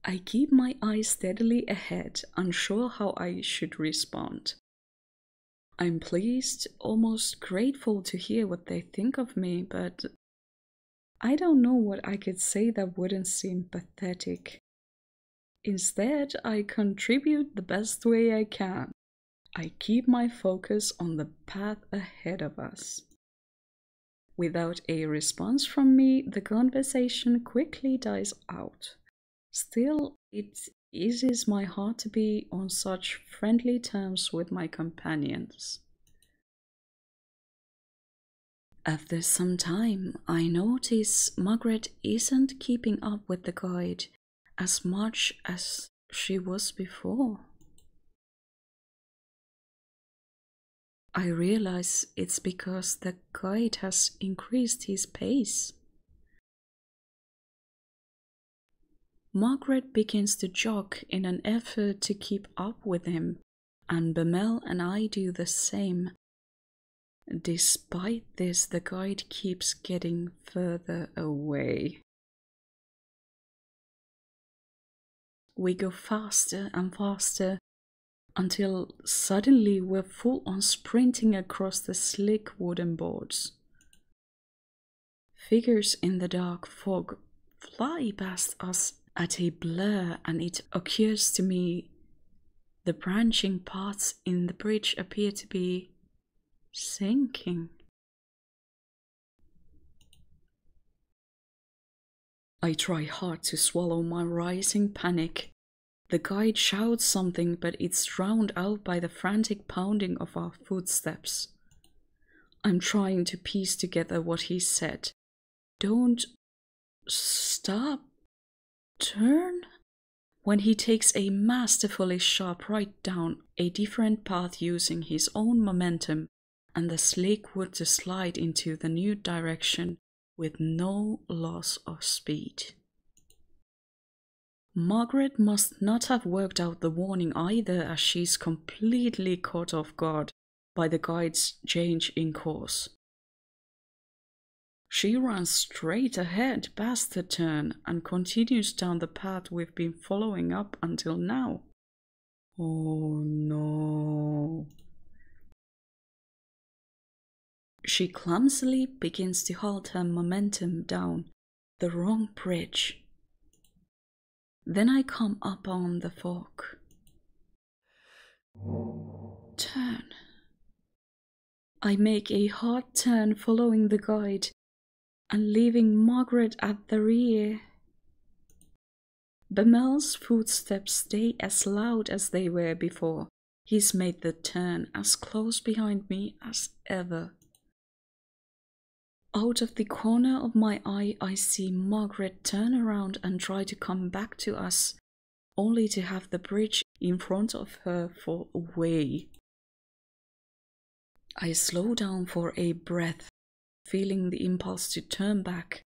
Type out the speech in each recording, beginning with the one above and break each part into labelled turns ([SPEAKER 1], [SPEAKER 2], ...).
[SPEAKER 1] I keep my eyes steadily ahead, unsure how I should respond. I'm pleased, almost grateful to hear what they think of me, but I don't know what I could say that wouldn't seem pathetic. Instead, I contribute the best way I can. I keep my focus on the path ahead of us. Without a response from me, the conversation quickly dies out. Still, it eases my heart to be on such friendly terms with my companions. After some time, I notice Margaret isn't keeping up with the guide as much as she was before. I realize it's because the guide has increased his pace. Margaret begins to jog in an effort to keep up with him, and Bemelle and I do the same. Despite this, the guide keeps getting further away. We go faster and faster until suddenly we're full on sprinting across the slick wooden boards. Figures in the dark fog fly past us at a blur, and it occurs to me the branching parts in the bridge appear to be sinking. I try hard to swallow my rising panic. The guide shouts something, but it's drowned out by the frantic pounding of our footsteps. I'm trying to piece together what he said. Don't stop. Turn? When he takes a masterfully sharp right down a different path using his own momentum, and the slick wood to slide into the new direction with no loss of speed. Margaret must not have worked out the warning either, as she's completely caught off guard by the guide's change in course. She runs straight ahead past the turn and continues down the path we've been following up until now. Oh no. She clumsily begins to halt her momentum down the wrong bridge. Then I come up on the fork. Turn. I make a hard turn following the guide and leaving Margaret at the rear. Bemelle's footsteps stay as loud as they were before. He's made the turn as close behind me as ever. Out of the corner of my eye, I see Margaret turn around and try to come back to us, only to have the bridge in front of her fall away. I slow down for a breath, feeling the impulse to turn back,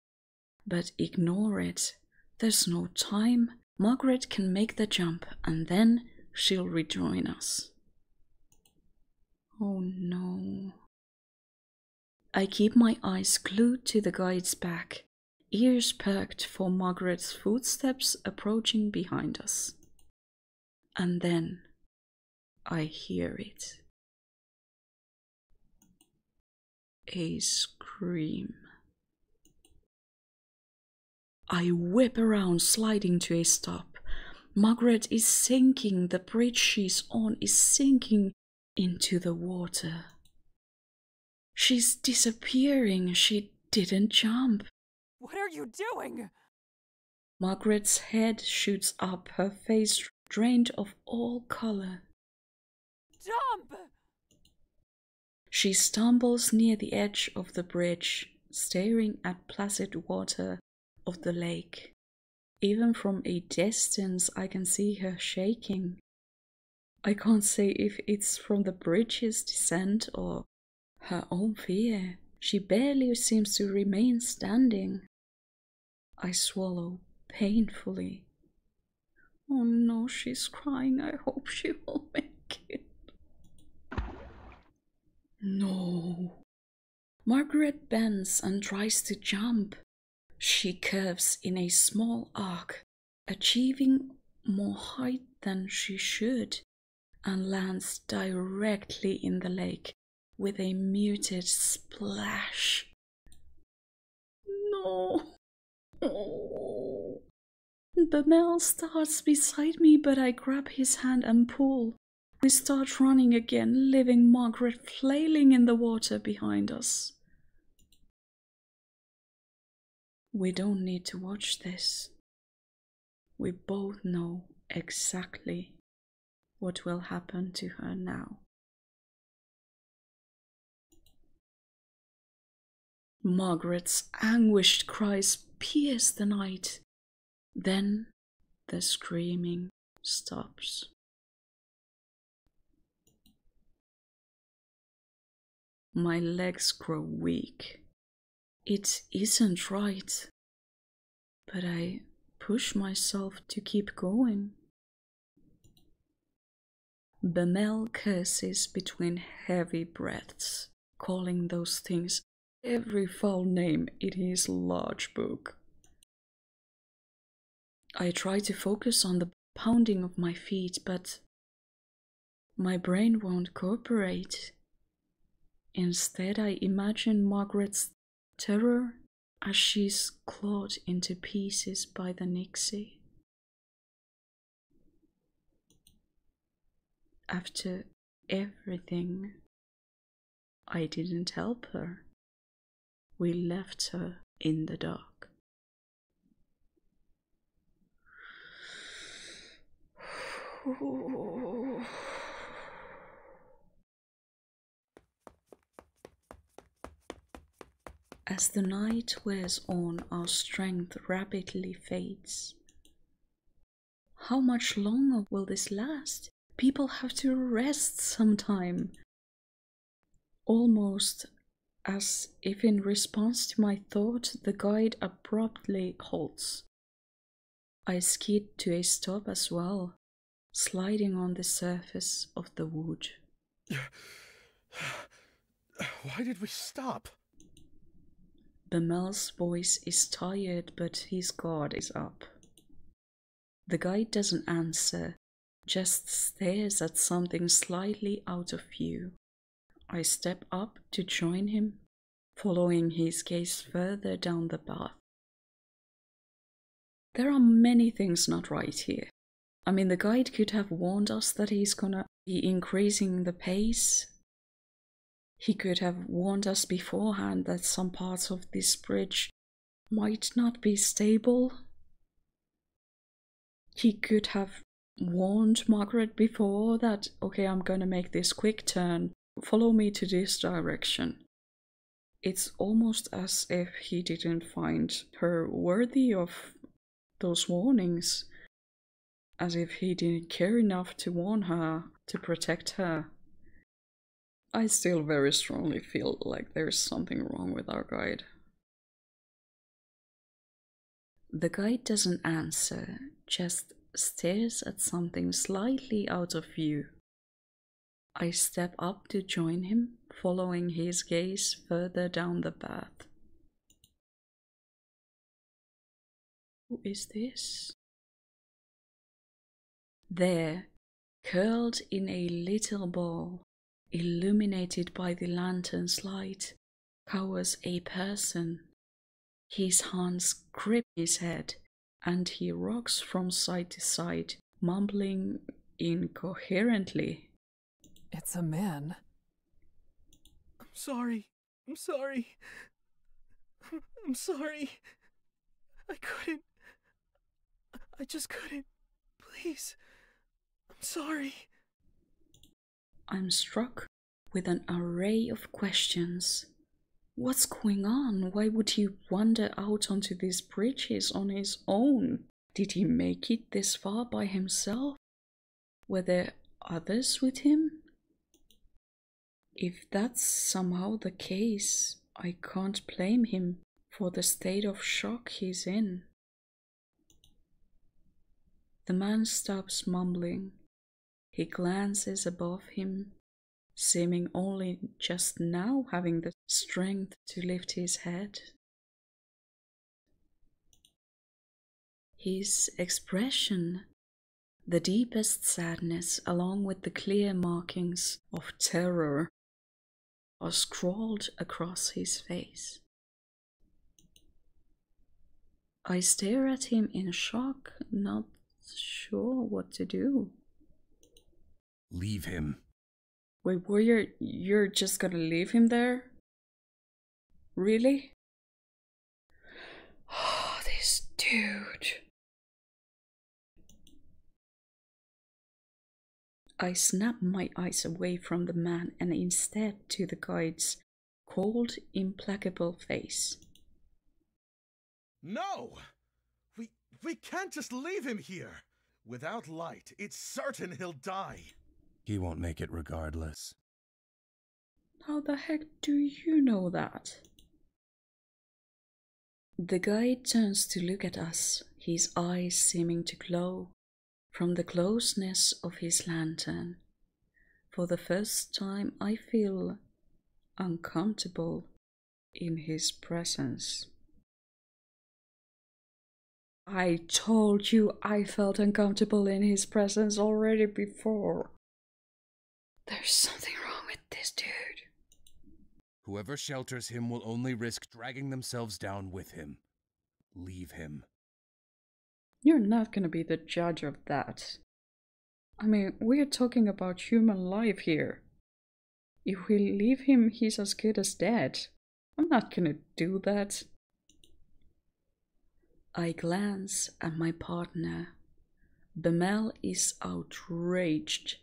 [SPEAKER 1] but ignore it. There's no time. Margaret can make the jump, and then she'll rejoin us. Oh no. I keep my eyes glued to the guide's back, ears perked for Margaret's footsteps approaching behind us. And then I hear it. A scream. I whip around, sliding to a stop. Margaret is sinking. The bridge she's on is sinking into the water. She's disappearing. She didn't jump.
[SPEAKER 2] What are you doing?
[SPEAKER 1] Margaret's head shoots up, her face drained of all color.
[SPEAKER 2] Jump!
[SPEAKER 1] She stumbles near the edge of the bridge, staring at placid water of the lake. Even from a distance, I can see her shaking. I can't say if it's from the bridge's descent or her own fear. She barely seems to remain standing. I swallow painfully. Oh no, she's crying. I hope she will make it. No. Margaret bends and tries to jump. She curves in a small arc, achieving more height than she should, and lands directly in the lake with a muted splash. No. Oh. Bemelle starts beside me, but I grab his hand and pull. We start running again, leaving Margaret flailing in the water behind us. We don't need to watch this. We both know exactly what will happen to her now. Margaret's anguished cries pierce the night. Then the screaming stops. My legs grow weak. It isn't right, but I push myself to keep going. Bemelle curses between heavy breaths, calling those things every foul name in his large book. I try to focus on the pounding of my feet, but my brain won't cooperate. Instead, I imagine Margaret's terror as she's clawed into pieces by the Nixi. After everything, I didn't help her. We left her in the dark. As the night wears on, our strength rapidly fades. How much longer will this last? People have to rest sometime. Almost as if in response to my thought, the guide abruptly halts. I skid to a stop as well, sliding on the surface of the wood.
[SPEAKER 3] Why did we stop?
[SPEAKER 1] Bemelle's voice is tired, but his guard is up. The guide doesn't answer, just stares at something slightly out of view. I step up to join him, following his gaze further down the path. There are many things not right here. I mean, the guide could have warned us that he's gonna be increasing the pace. He could have warned us beforehand that some parts of this bridge might not be stable. He could have warned Margaret before that, okay, I'm gonna make this quick turn, follow me to this direction. It's almost as if he didn't find her worthy of those warnings, as if he didn't care enough to warn her, to protect her. I still very strongly feel like there's something wrong with our guide. The guide doesn't answer, just stares at something slightly out of view. I step up to join him, following his gaze further down the path. Who is this? There, curled in a little ball, illuminated by the lantern's light, cowers a person. His hands grip his head, and he rocks from side to side, mumbling incoherently.
[SPEAKER 2] It's a man.
[SPEAKER 3] I'm sorry. I'm sorry. I'm sorry. I couldn't. I just couldn't. Please. I'm sorry.
[SPEAKER 1] I'm struck with an array of questions. What's going on? Why would he wander out onto these bridges on his own? Did he make it this far by himself? Were there others with him? If that's somehow the case, I can't blame him for the state of shock he's in. The man stops mumbling. He glances above him, seeming only just now having the strength to lift his head. His expression, the deepest sadness along with the clear markings of terror, are scrawled across his face. I stare at him in shock, not sure what to do.
[SPEAKER 4] Leave him.
[SPEAKER 1] Wait, warrior, you're just gonna leave him there? Really? Oh, this dude. I snap my eyes away from the man and instead to the guide's cold, implacable face.
[SPEAKER 3] No! We can't just leave him here! Without light, it's certain he'll die.
[SPEAKER 4] He won't make it regardless.
[SPEAKER 1] How the heck do you know that? The guide turns to look at us, his eyes seeming to glow from the closeness of his lantern. For the first time I feel uncomfortable in his presence. I told you I felt uncomfortable in his presence already before. There's something wrong with this dude.
[SPEAKER 4] Whoever shelters him will only risk dragging themselves down with him. Leave him.
[SPEAKER 1] You're not gonna be the judge of that. I mean, we're talking about human life here. If we leave him, he's as good as dead. I'm not gonna do that. I glance at my partner. Bemelle is outraged.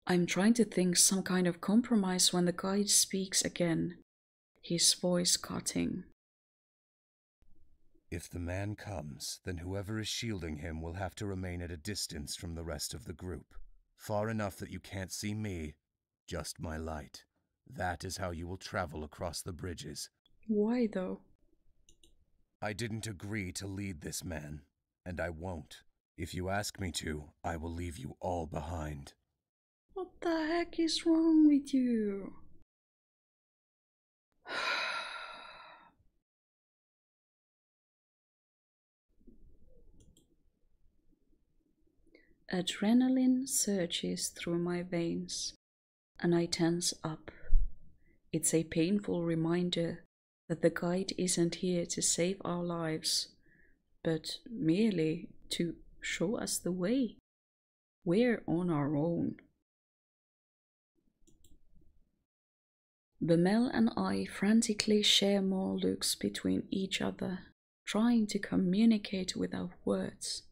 [SPEAKER 1] I'm trying to think some kind of compromise when the guide speaks again, his voice cutting.
[SPEAKER 4] If the man comes, then whoever is shielding him will have to remain at a distance from the rest of the group. Far enough that you can't see me, just my light. That is how you will travel across the bridges.
[SPEAKER 1] Why though?
[SPEAKER 4] I didn't agree to lead this man, and I won't. If you ask me to, I will leave you all behind.
[SPEAKER 1] What the heck is wrong with you? Adrenaline surges through my veins, and I tense up. It's a painful reminder that the guide isn't here to save our lives, but merely to show us the way. We're on our own. Bemelle and I frantically share more looks between each other, trying to communicate without words.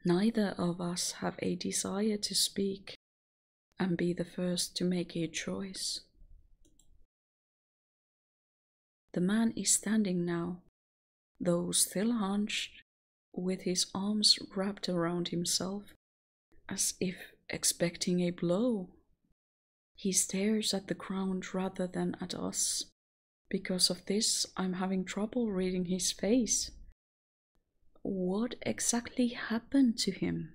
[SPEAKER 1] Neither of us have a desire to speak and be the first to make a choice. The man is standing now, though still hunched, with his arms wrapped around himself, as if expecting a blow. He stares at the ground rather than at us. Because of this, I'm having trouble reading his face. What exactly happened to him?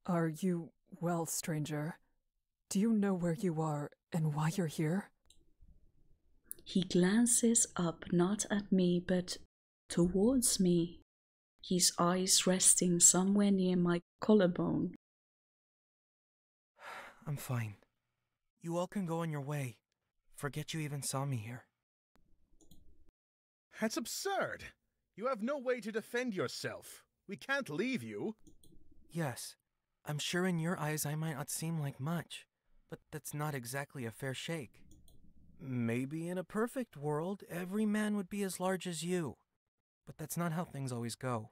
[SPEAKER 2] Are you well, stranger? Do you know where you are and why you're here?
[SPEAKER 1] He glances up not at me but towards me, his eyes resting somewhere near my collarbone.
[SPEAKER 3] I'm fine. You all can go on your way. Forget you even saw me here. That's absurd. You have no way to defend yourself. We can't leave you. Yes, I'm sure in your eyes I might not seem like much, but that's not exactly a fair shake. Maybe in a perfect world, every man would be as large as you. But that's not how things always go.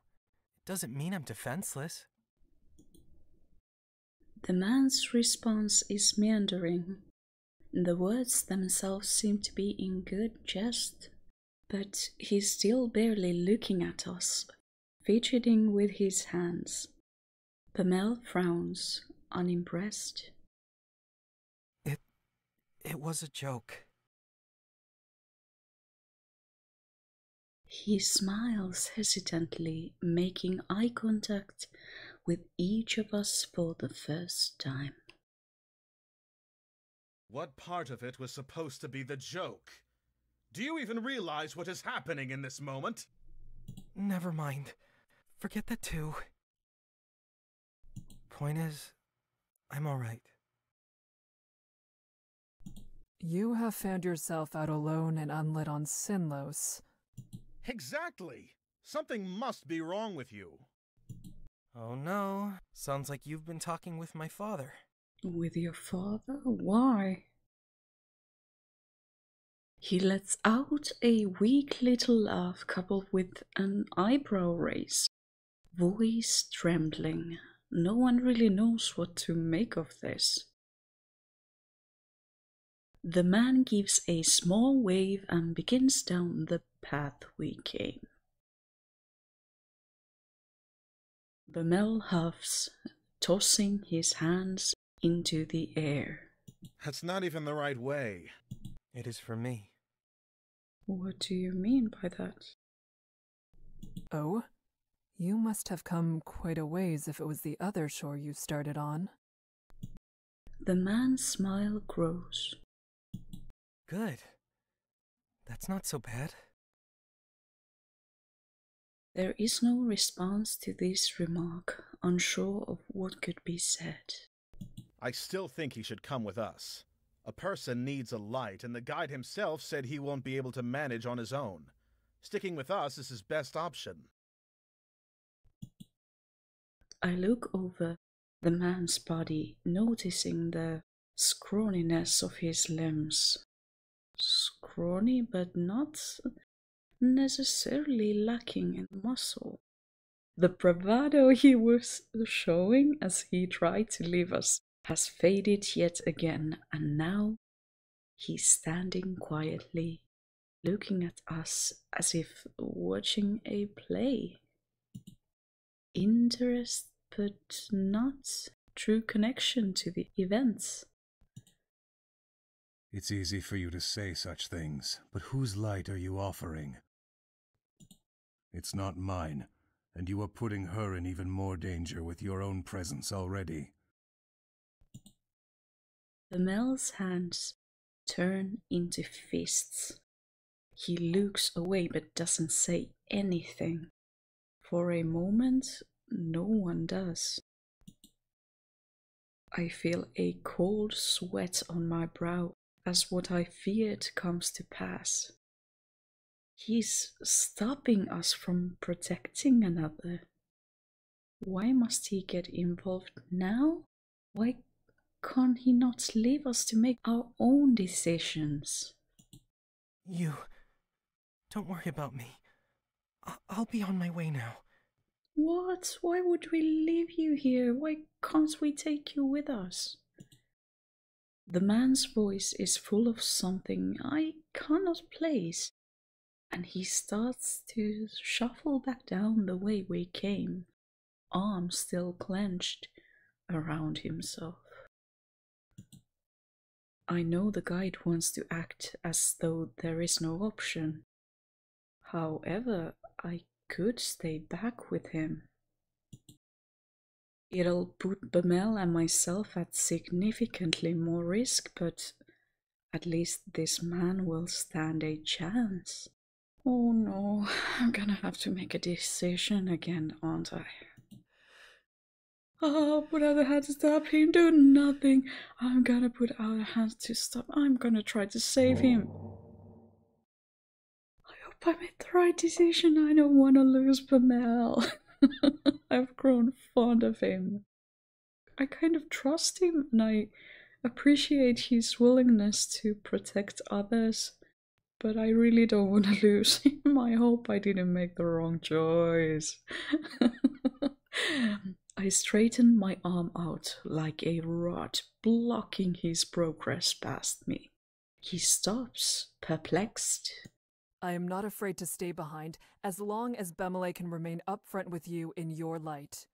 [SPEAKER 3] It doesn't mean I'm defenseless.
[SPEAKER 1] The man's response is meandering. The words themselves seem to be in good jest, but he's still barely looking at us, fidgeting with his hands. Bemelle frowns, unimpressed.
[SPEAKER 3] It was a joke.
[SPEAKER 1] He smiles hesitantly, making eye contact with each of us for the first time.
[SPEAKER 3] What part of it was supposed to be the joke? Do you even realize what is happening in this moment?
[SPEAKER 5] Never mind. Forget that too. Point is, I'm alright.
[SPEAKER 2] You have found yourself out alone and unlit on Sinnlos.
[SPEAKER 3] Exactly! Something must be wrong with you.
[SPEAKER 5] Oh no, sounds like you've been talking with my father.
[SPEAKER 1] With your father? Why? He lets out a weak little laugh coupled with an eyebrow raise. Voice trembling. No one really knows what to make of this. The man gives a small wave and begins down the path we came. Bemelle huffs, tossing his hands into the air.
[SPEAKER 3] That's not even the right way.
[SPEAKER 5] It is for me.
[SPEAKER 1] What do you mean by that?
[SPEAKER 2] Oh? You must have come quite a ways if it was the other shore you started on.
[SPEAKER 1] The man's smile grows.
[SPEAKER 5] Good. That's not so bad.
[SPEAKER 1] There is no response to this remark, unsure of what could be said.
[SPEAKER 3] I still think he should come with us. A person needs a light, and the guide himself said he won't be able to manage on his own. Sticking with us is his best option.
[SPEAKER 1] I look over the man's body, noticing the scrawniness of his limbs. Scrawny, but not necessarily lacking in muscle. The bravado he was showing as he tried to leave us has faded yet again, and now he's standing quietly, looking at us as if watching a play. Interest, but not true connection to the events.
[SPEAKER 4] It's easy for you to say such things, but whose light are you offering? It's not mine, and you are putting her in even more danger with your own presence already.
[SPEAKER 1] Bemelle's hands turn into fists. He looks away but doesn't say anything. For a moment, no one does. I feel a cold sweat on my brow as what I feared comes to pass. He's stopping us from protecting another. Why must he get involved now? Why can't he not leave us to make our own decisions?
[SPEAKER 5] You... Don't worry about me. I'll be on my way now.
[SPEAKER 1] What? Why would we leave you here? Why can't we take you with us? The man's voice is full of something I cannot place, and he starts to shuffle back down the way we came, arms still clenched around himself. I know the guide wants to act as though there is no option. However, I could stay back with him. It'll put Bemelle and myself at significantly more risk, but at least this man will stand a chance. Oh no, I'm gonna have to make a decision again, aren't I? Oh, put out a hand to stop him, do nothing. I'm gonna put out a hand to stop. I'm gonna try to save him. I hope I made the right decision. I don't want to lose Bemelle. I've grown fond of him. I kind of trust him, and I appreciate his willingness to protect others. But I really don't want to lose him. I hope I didn't make the wrong choice. I straighten my arm out like a rod, blocking his progress past me. He stops, perplexed.
[SPEAKER 2] I am not afraid to stay behind, as long as Bemelle can remain upfront with you in your light.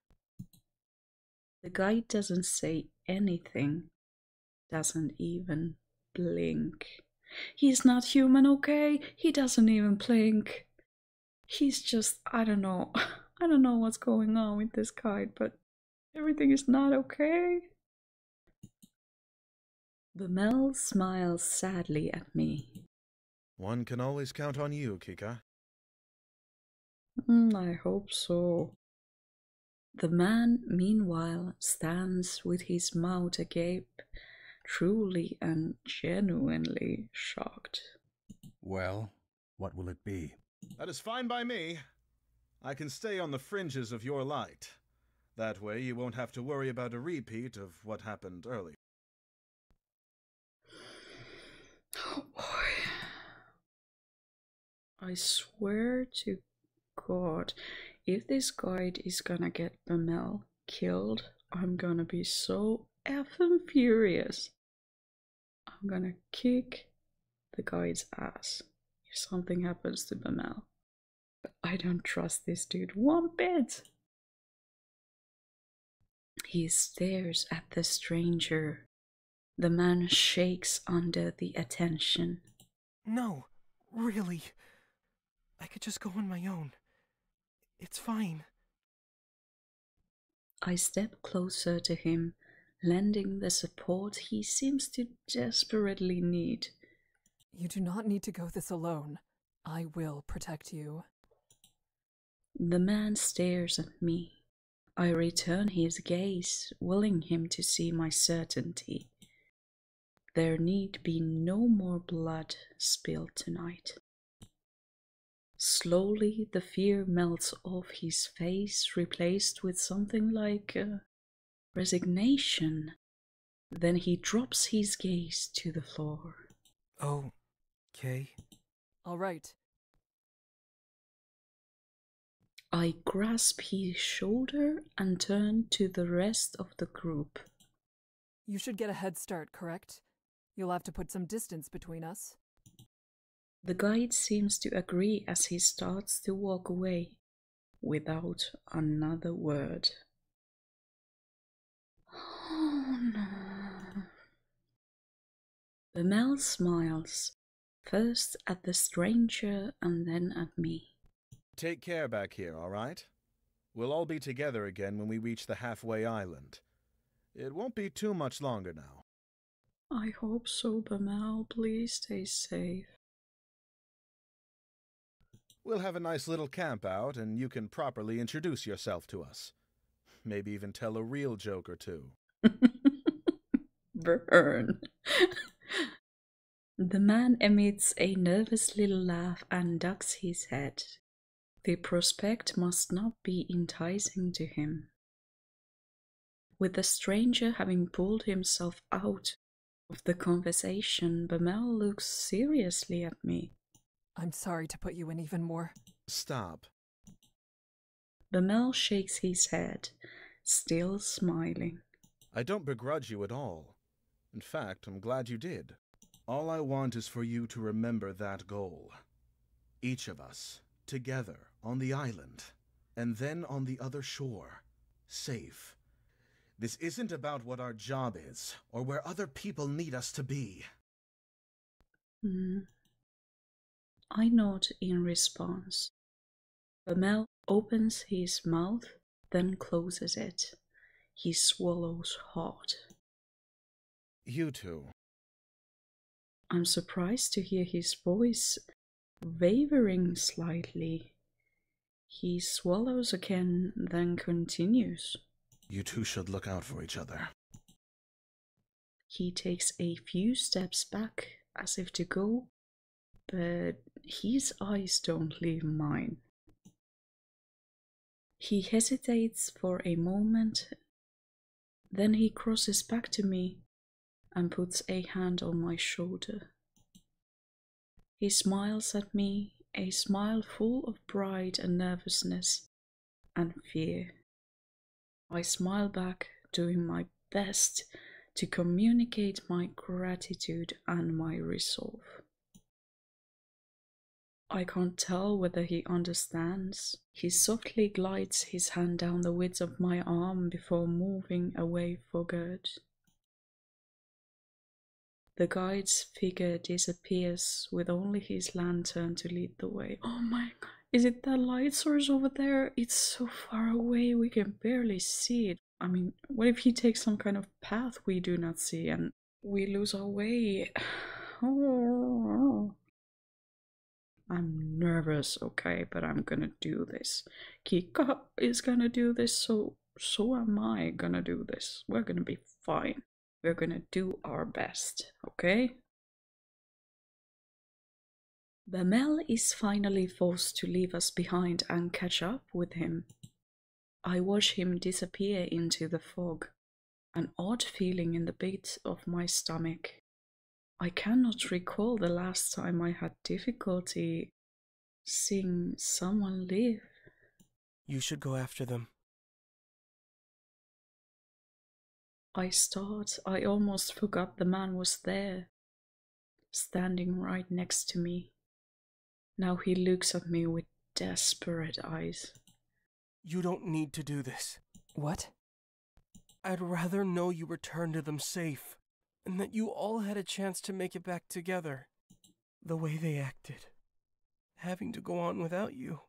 [SPEAKER 1] The guy doesn't say anything, doesn't even blink. He's not human, okay? He doesn't even blink. He's just, I don't know what's going on with this guy, but everything is not okay. Bemelle smiles sadly at me.
[SPEAKER 3] One can always count on you, Kikka.
[SPEAKER 1] I hope so. The man, meanwhile, stands with his mouth agape, truly and genuinely shocked.
[SPEAKER 4] Well, what will it be?
[SPEAKER 3] That is fine by me. I can stay on the fringes of your light. That way you won't have to worry about a repeat of what happened earlier.
[SPEAKER 1] Oh boy. I swear to God, if this guide is gonna get Bemelle killed, I'm gonna be so effing furious. I'm gonna kick the guide's ass if something happens to Bemelle. But I don't trust this dude one bit. He stares at the stranger. The man shakes under the attention.
[SPEAKER 5] No, really. I could just go on my own. It's fine.
[SPEAKER 1] I step closer to him, lending the support he seems to desperately need.
[SPEAKER 2] You do not need to go this alone. I will protect you.
[SPEAKER 1] The man stares at me. I return his gaze, willing him to see my certainty. There need be no more blood spilled tonight. Slowly the fear melts off his face, replaced with something like resignation. Then he drops his gaze to the floor.
[SPEAKER 5] Okay.
[SPEAKER 2] All right.
[SPEAKER 1] I grasp his shoulder and turn to the rest of the group.
[SPEAKER 2] You should get a head start, correct? You'll have to put some distance between us.
[SPEAKER 1] The guide seems to agree as he starts to walk away, without another word. Oh no. Bemelle smiles, first at the stranger and then at me.
[SPEAKER 3] Take care back here, all right? We'll all be together again when we reach the halfway island. It won't be too much longer now.
[SPEAKER 1] I hope so, Bemelle. Please stay safe.
[SPEAKER 3] We'll have a nice little camp out, and you can properly introduce yourself to us. Maybe even tell a real joke or two.
[SPEAKER 1] Burn. The man emits a nervous little laugh and ducks his head. The prospect must not be enticing to him. With the stranger having pulled himself out of the conversation, Bemelle looks seriously at me.
[SPEAKER 2] I'm sorry to put you in even more.
[SPEAKER 3] Stop.
[SPEAKER 1] Bemelle shakes his head, still smiling.
[SPEAKER 3] I don't begrudge you at all. In fact, I'm glad you did. All I want is for you to remember that goal. Each of us, together, on the island, and then on the other shore, safe. This isn't about what our job is, or where other people need us to be.
[SPEAKER 1] I nod in response. Bemelle opens his mouth, then closes it. He swallows hard.
[SPEAKER 3] You two.
[SPEAKER 1] I'm surprised to hear his voice wavering slightly. He swallows again, then continues.
[SPEAKER 3] You two should look out for each other.
[SPEAKER 1] He takes a few steps back as if to go, but his eyes don't leave mine. He hesitates for a moment, then he crosses back to me and puts a hand on my shoulder. He smiles at me, a smile full of pride and nervousness and fear. I smile back, doing my best to communicate my gratitude and my resolve. I can't tell whether he understands. He softly glides his hand down the width of my arm before moving away for good. The guide's figure disappears with only his lantern to lead the way. Oh my god, is it that light source over there? It's so far away we can barely see it. I mean, what if he takes some kind of path we do not see and we lose our way? Oh. I'm nervous, okay, but I'm gonna do this. Kikka is gonna do this, so am I gonna do this. We're gonna be fine. We're gonna do our best, okay? Bemelle is finally forced to leave us behind and catch up with him. I watch him disappear into the fog, an odd feeling in the pit of my stomach. I cannot recall the last time I had difficulty seeing someone live.
[SPEAKER 5] You should go after them.
[SPEAKER 1] I almost forgot the man was there, standing right next to me. Now he looks at me with desperate eyes.
[SPEAKER 5] You don't need to do this.
[SPEAKER 2] What?
[SPEAKER 5] I'd rather know you returned to them safe, and that you all had a chance to make it back together. The way they acted, having to go on without you,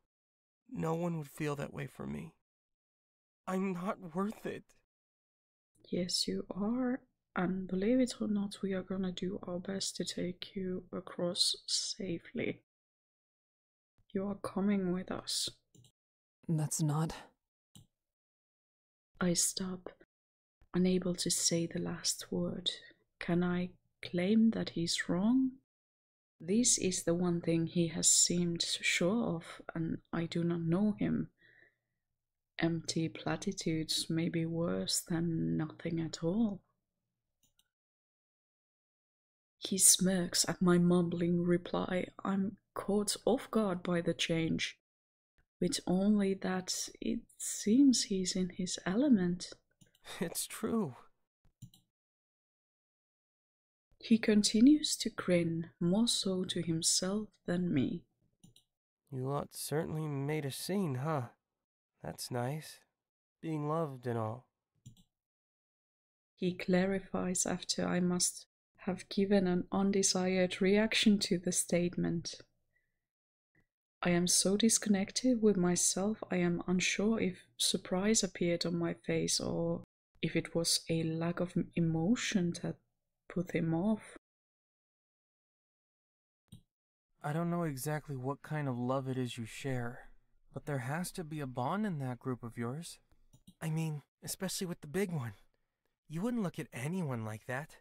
[SPEAKER 5] no one would feel that way for me. I'm not worth it.
[SPEAKER 1] Yes, you are, and believe it or not, we are gonna do our best to take you across safely. You are coming with us.
[SPEAKER 2] That's not...
[SPEAKER 1] I stop, unable to say the last word. Can I claim that he's wrong? This is the one thing he has seemed sure of, and I do not know him. Empty platitudes may be worse than nothing at all. He smirks at my mumbling reply. I'm caught off guard by the change, with only that it seems he's in his element.
[SPEAKER 5] It's true.
[SPEAKER 1] He continues to grin, more so to himself than me.
[SPEAKER 5] You lot certainly made a scene, huh? That's nice. Being loved and all.
[SPEAKER 1] He clarifies after I must have given an undesired reaction to the statement. I am so disconnected with myself, I am unsure if surprise appeared on my face or if it was a lack of emotion that put him off.
[SPEAKER 5] I don't know exactly what kind of love it is you share, but there has to be a bond in that group of yours. I mean, especially with the big one. You wouldn't look at anyone like that.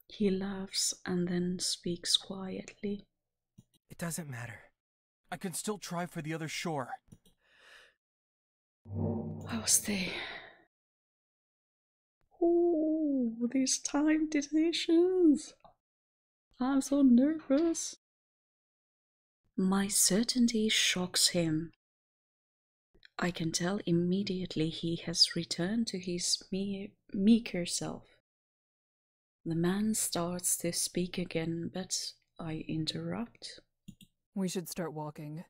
[SPEAKER 1] He laughs and then speaks quietly.
[SPEAKER 5] It doesn't matter. I can still try for the other shore.
[SPEAKER 1] I'll stay. Oh, these time decisions. I'm so nervous. My certainty shocks him. I can tell immediately he has returned to his meeker self. The man starts to speak again, but I interrupt.
[SPEAKER 2] We should start walking.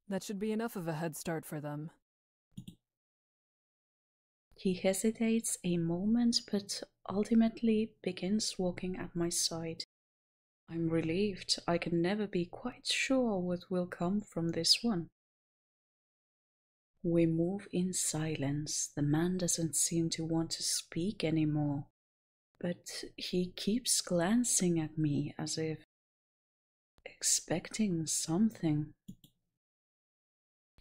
[SPEAKER 2] That should be enough of a head start for them.
[SPEAKER 1] He hesitates a moment, but ultimately begins walking at my side. I'm relieved. I can never be quite sure what will come from this one. We move in silence. The man doesn't seem to want to speak anymore, but he keeps glancing at me as if expecting something.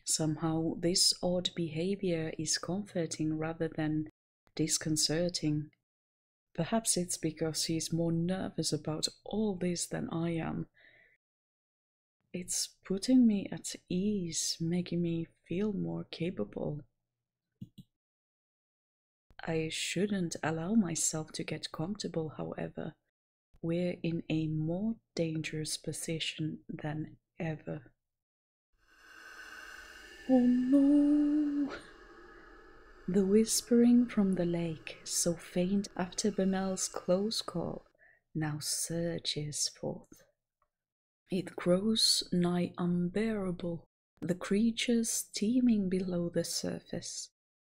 [SPEAKER 1] Somehow this odd behavior is comforting rather than disconcerting. Perhaps it's because he's more nervous about all this than I am. It's putting me at ease, making me feel more capable. I shouldn't allow myself to get comfortable, however. We're in a more dangerous position than ever. Oh no! The whispering from the lake, so faint after Bemelle's close call, now surges forth. It grows nigh unbearable, the creatures teeming below the surface.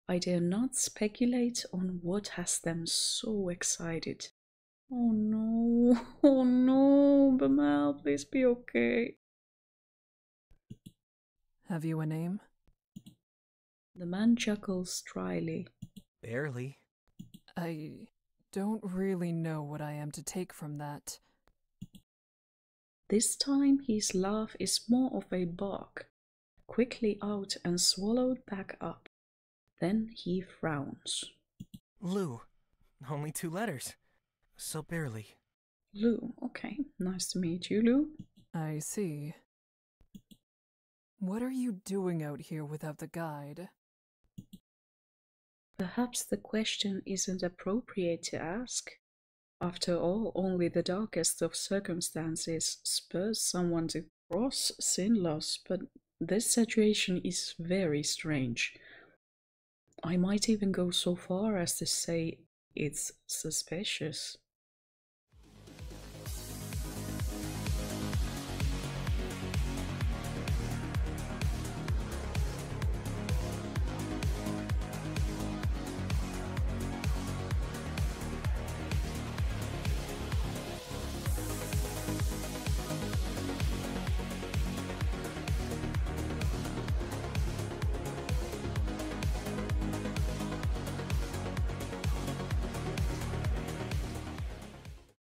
[SPEAKER 1] I dare not speculate on what has them so excited. Oh no, Bemelle, please be okay.
[SPEAKER 2] Have you a name?
[SPEAKER 1] The man chuckles dryly.
[SPEAKER 5] Barely.
[SPEAKER 2] I don't really know what I am to take from that.
[SPEAKER 1] This time his laugh is more of a bark, quickly out and swallowed back up. Then he frowns.
[SPEAKER 3] Lou. Only 2 letters. So barely.
[SPEAKER 1] Lou, okay. Nice to meet you, Lou.
[SPEAKER 2] I see. What are you doing out here without the guide?
[SPEAKER 1] Perhaps the question isn't appropriate to ask. After all, only the darkest of circumstances spurs someone to cross Sinnlos, but this situation is very strange. I might even go so far as to say it's suspicious.